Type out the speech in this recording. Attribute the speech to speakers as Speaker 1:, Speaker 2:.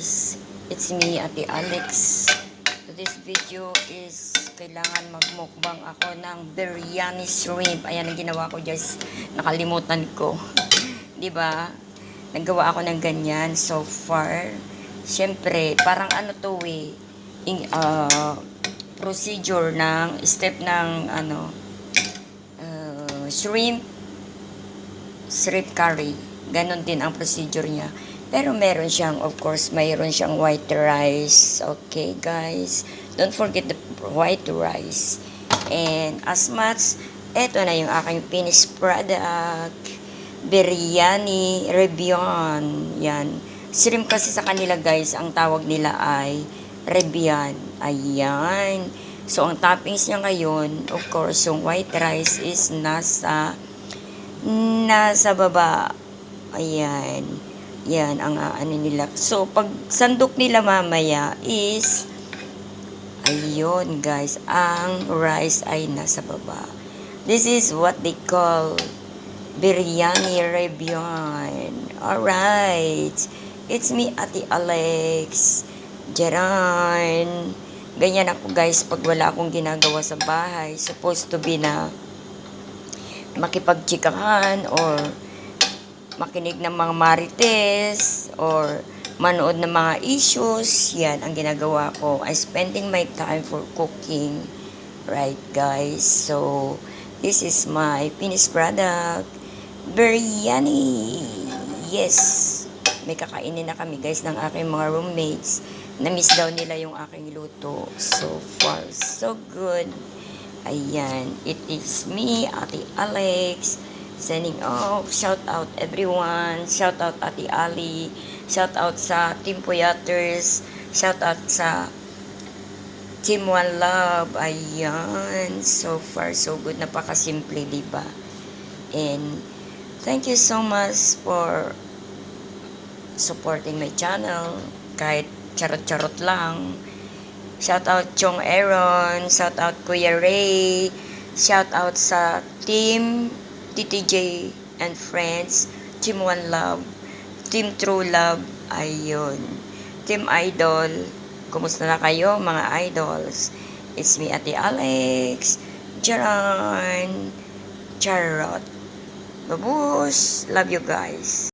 Speaker 1: guys, it's me, Ate Alex. Today's video is kailangan magmukbang ako ng biryani shrimp. Ayan ang ginawa ko guys, nakalimutan ko. 'Di ba? Naggawa ako ng ganyan so far. Siyempre, parang ano to procedure ng step ng shrimp curry. Ganon din ang procedure niya. Pero meron siyang, of course, mayroon siyang white rice. Okay, guys? Don't forget the white rice. And as much, eto na yung aking finished product. Biryani Rebian. Yan. Shrimp kasi sa kanila, guys, ang tawag nila ay Rebian. Ayan. So, ang toppings niya ngayon, of course, yung white rice is nasa baba. Ayan. Yan ang ano nila. So, pag sandok nila mamaya is ayun guys, ang rice ay nasa baba. This is what they call biryani Rebian. Alright. It's me, Ate Alex. Jaran. Ganyan ako guys pag wala akong ginagawa sa bahay. Supposed to be na makipagchikahan or makinig ng mga marites or manood ng mga issues. Yan ang ginagawa ko. I spending my time for cooking. Right guys? So, this is my finished product. Biryani. Yes. May kakainin na kami guys ng aking mga roommates. Na-miss daw nila yung aking luto. So far, so good. Ayan. It is me, Ate Alex. Sending off, shout out everyone, shout out Ate Ali, shout out sa Team Puyaters, shout out sa Team One Love. Ayan, so far so good, napakasimple, diba? And thank you so much for supporting my channel, kahit charot-charot lang. Shout out Chong Aaron, shout out Kuya Ray, shout out sa Team TTJ and Friends, Team One Love, Team True Love, ayun. Team Idol, kumusta na kayo mga idols? It's me, Ate Alex, Jaran, Charot, Babus, love you guys.